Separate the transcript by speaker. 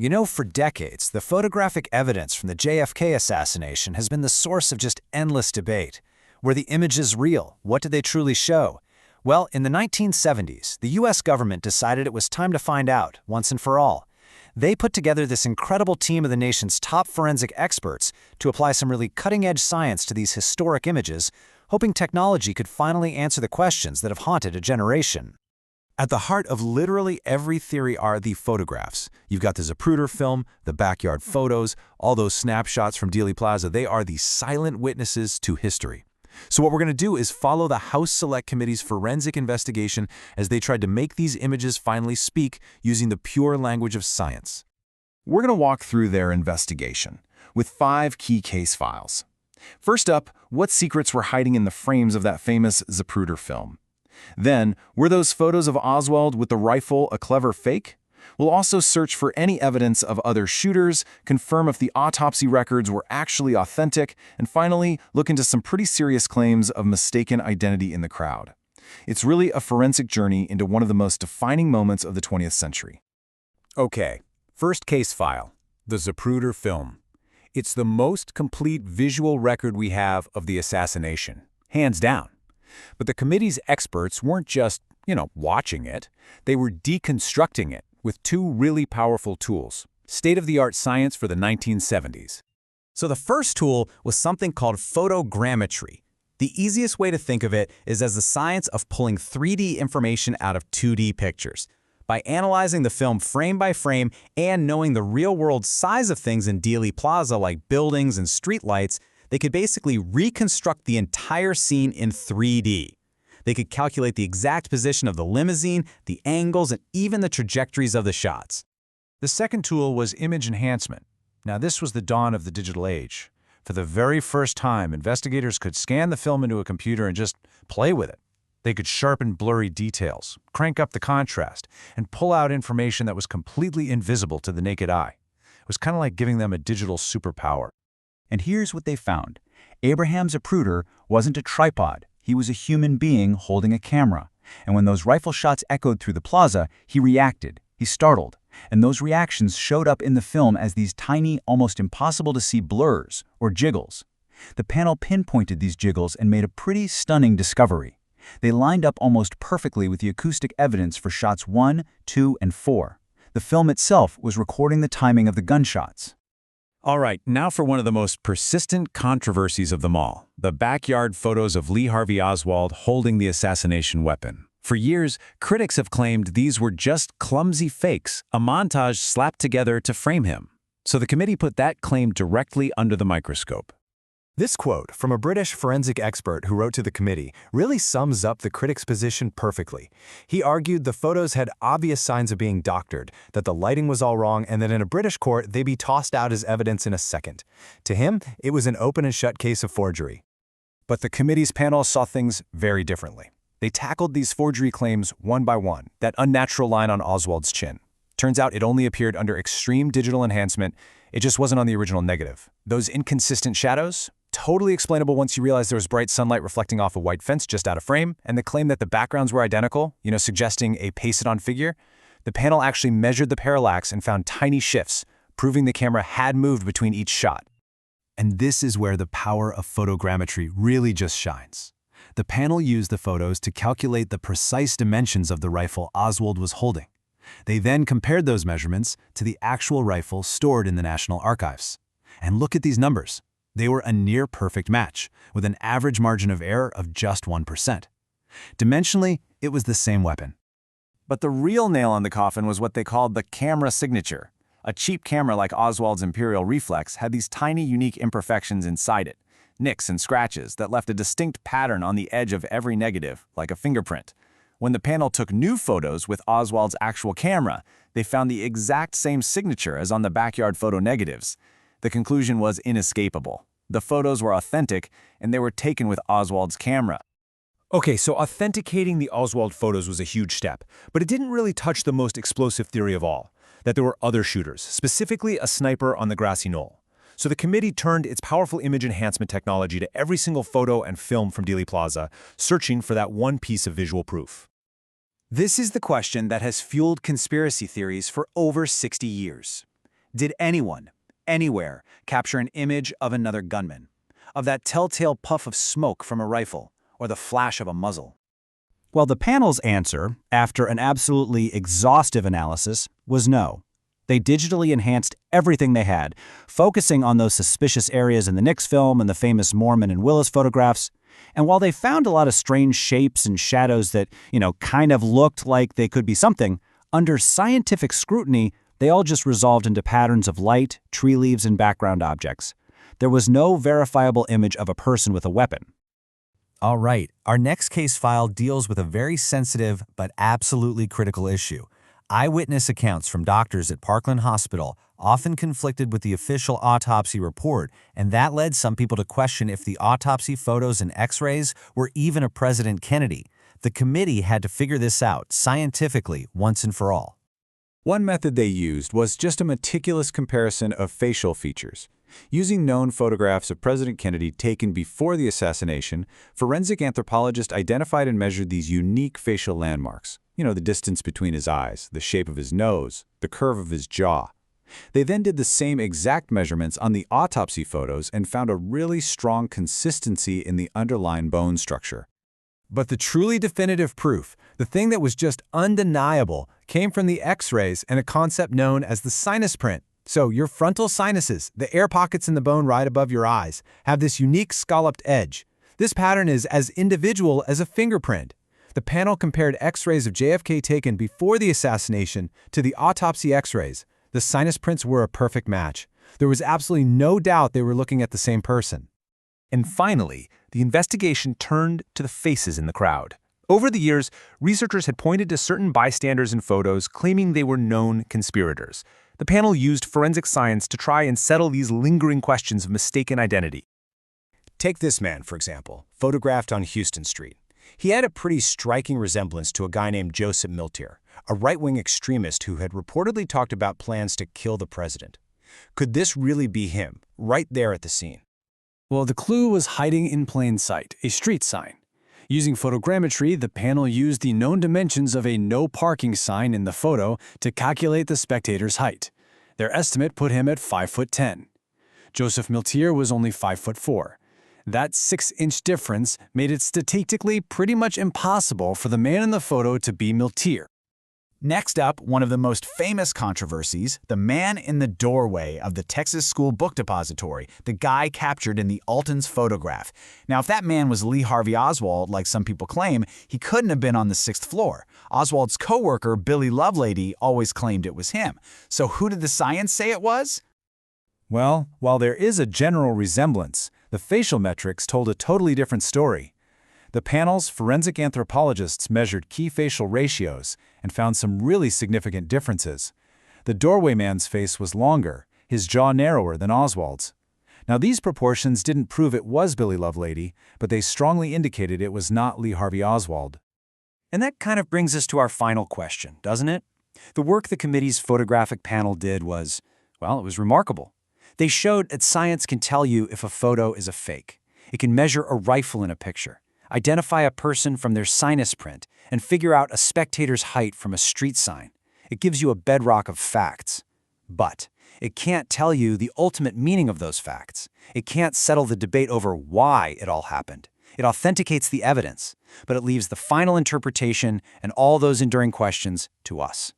Speaker 1: You know, for decades, the photographic evidence from the JFK assassination has been the source of just endless debate. Were the images real? What did they truly show? Well, in the 1970s, the US government decided it was time to find out, once and for all. They put together this incredible team of the nation's top forensic experts to apply some really cutting-edge science to these historic images, hoping technology could finally answer the questions that have haunted a generation.
Speaker 2: At the heart of literally every theory are the photographs. You've got the Zapruder film, the backyard photos, all those snapshots from Dealey Plaza. They are the silent witnesses to history. So what we're going to do is follow the House Select Committee's forensic investigation as they tried to make these images finally speak using the pure language of science. We're going to walk through their investigation with 5 key case files. First up, what secrets were hiding in the frames of that famous Zapruder film? Then, were those photos of Oswald with the rifle a clever fake? We'll also search for any evidence of other shooters, confirm if the autopsy records were actually authentic, and finally, look into some pretty serious claims of mistaken identity in the crowd. It's really a forensic journey into one of the most defining moments of the 20th century. Okay, first case file, the Zapruder film. It's the most complete visual record we have of the assassination, hands down. But the committee's experts weren't just, watching it. They were deconstructing it with 2 really powerful tools, state-of-the-art science for the 1970s.
Speaker 3: So the first tool was something called photogrammetry. The easiest way to think of it is as the science of pulling 3D information out of 2D pictures. By analyzing the film frame by frame and knowing the real-world size of things in Dealey Plaza like buildings and streetlights, they could basically reconstruct the entire scene in 3D. They could calculate the exact position of the limousine, the angles, and even the trajectories of the shots.
Speaker 1: The second tool was image enhancement. Now, this was the dawn of the digital age. For the very first time, investigators could scan the film into a computer and just play with it. They could sharpen blurry details, crank up the contrast, and pull out information that was completely invisible to the naked eye. It was kind of like giving them a digital superpower.
Speaker 4: And here's what they found. Abraham Zapruder wasn't a tripod. He was a human being holding a camera. And when those rifle shots echoed through the plaza, he reacted. He startled. And those reactions showed up in the film as these tiny, almost impossible to see blurs, or jiggles. The panel pinpointed these jiggles and made a pretty stunning discovery. They lined up almost perfectly with the acoustic evidence for shots 1, 2, and 4. The film itself was recording the timing of the gunshots.
Speaker 2: All right, now for one of the most persistent controversies of them all, the backyard photos of Lee Harvey Oswald holding the assassination weapon. For years, critics have claimed these were just clumsy fakes, a montage slapped together to frame him. So the committee put that claim directly under the microscope.
Speaker 5: This quote from a British forensic expert who wrote to the committee really sums up the critics' position perfectly. He argued the photos had obvious signs of being doctored, that the lighting was all wrong, and that in a British court they'd be tossed out as evidence in a second. To him, it was an open and shut case of forgery.
Speaker 1: But the committee's panel saw things very differently. They tackled these forgery claims one by one, that unnatural line on Oswald's chin. Turns out it only appeared under extreme digital enhancement. It just wasn't on the original negative. Those inconsistent shadows? Totally explainable once you realize there was bright sunlight reflecting off a white fence just out of frame, and the claim that the backgrounds were identical, suggesting a pasted-on figure. The panel actually measured the parallax and found tiny shifts, proving the camera had moved between each shot. And this is where the power of photogrammetry really just shines. The panel used the photos to calculate the precise dimensions of the rifle Oswald was holding. They then compared those measurements to the actual rifle stored in the National Archives. And look at these numbers. They were a near-perfect match, with an average margin of error of just 1%. Dimensionally, it was the same weapon.
Speaker 2: But the real nail on the coffin was what they called the camera signature. A cheap camera like Oswald's Imperial Reflex had these tiny, unique imperfections inside it, nicks and scratches that left a distinct pattern on the edge of every negative, like a fingerprint. When the panel took new photos with Oswald's actual camera, they found the exact same signature as on the backyard photo negatives. The conclusion was inescapable. The photos were authentic, and they were taken with Oswald's camera.
Speaker 1: Okay, so authenticating the Oswald photos was a huge step, but it didn't really touch the most explosive theory of all, that there were other shooters, specifically a sniper on the grassy knoll. So the committee turned its powerful image enhancement technology to every single photo and film from Dealey Plaza, searching for that one piece of visual proof.
Speaker 3: This is the question that has fueled conspiracy theories for over 60 years. Did anyone, anywhere, capture an image of another gunman? Of that telltale puff of smoke from a rifle, or the flash of a muzzle? Well, the panel's answer, after an absolutely exhaustive analysis, was no. They digitally enhanced everything they had, focusing on those suspicious areas in the Nix film and the famous Mormon and Willis photographs. And while they found a lot of strange shapes and shadows that, kind of looked like they could be something, under scientific scrutiny, they all just resolved into patterns of light, tree leaves, and background objects. There was no verifiable image of a person with a weapon.
Speaker 5: All right, our next case file deals with a very sensitive but absolutely critical issue. Eyewitness accounts from doctors at Parkland Hospital often conflicted with the official autopsy report, and that led some people to question if the autopsy photos and x-rays were even of President Kennedy. The committee had to figure this out scientifically once and for all.
Speaker 2: One method they used was just a meticulous comparison of facial features. Using known photographs of President Kennedy taken before the assassination, forensic anthropologists identified and measured these unique facial landmarks. The distance between his eyes, the shape of his nose, the curve of his jaw. They then did the same exact measurements on the autopsy photos and found a really strong consistency in the underlying bone structure.
Speaker 5: But the truly definitive proof, the thing that was just undeniable, came from the x-rays and a concept known as the sinus print. So your frontal sinuses, the air pockets in the bone right above your eyes, have this unique scalloped edge. This pattern is as individual as a fingerprint. The panel compared x-rays of JFK taken before the assassination to the autopsy x-rays. The sinus prints were a perfect match. There was absolutely no doubt they were looking at the same person.
Speaker 1: And finally, the investigation turned to the faces in the crowd. Over the years, researchers had pointed to certain bystanders in photos claiming they were known conspirators. The panel used forensic science to try and settle these lingering questions of mistaken identity.
Speaker 5: Take this man, for example, photographed on Houston Street. He had a pretty striking resemblance to a guy named Joseph Miltier, a right-wing extremist who had reportedly talked about plans to kill the president. Could this really be him, right there at the scene?
Speaker 6: Well, the clue was hiding in plain sight, a street sign. Using photogrammetry, the panel used the known dimensions of a no parking sign in the photo to calculate the spectator's height. Their estimate put him at 5'10". Joseph Miltier was only 5'4". That 6-inch difference made it statistically pretty much impossible for the man in the photo to be Miltier.
Speaker 3: Next up, one of the most famous controversies, the man in the doorway of the Texas School Book Depository, the guy captured in the Alton's photograph. Now, if that man was Lee Harvey Oswald, like some people claim, he couldn't have been on the 6th floor. Oswald's co-worker, Billy Lovelady, always claimed it was him. So who did the science say it was?
Speaker 2: Well, while there is a general resemblance, the facial metrics told a totally different story. The panel's forensic anthropologists measured key facial ratios and found some really significant differences. The doorway man's face was longer, his jaw narrower than Oswald's. Now, these proportions didn't prove it was Billy Lovelady, but they strongly indicated it was not Lee Harvey Oswald.
Speaker 1: And that kind of brings us to our final question, doesn't it? The work the committee's photographic panel did was, well, it was remarkable. They showed that science can tell you if a photo is a fake. It can measure a rifle in a picture, identify a person from their sinus print, and figure out a spectator's height from a street sign. It gives you a bedrock of facts. But it can't tell you the ultimate meaning of those facts. It can't settle the debate over why it all happened. It authenticates the evidence, but it leaves the final interpretation and all those enduring questions to us.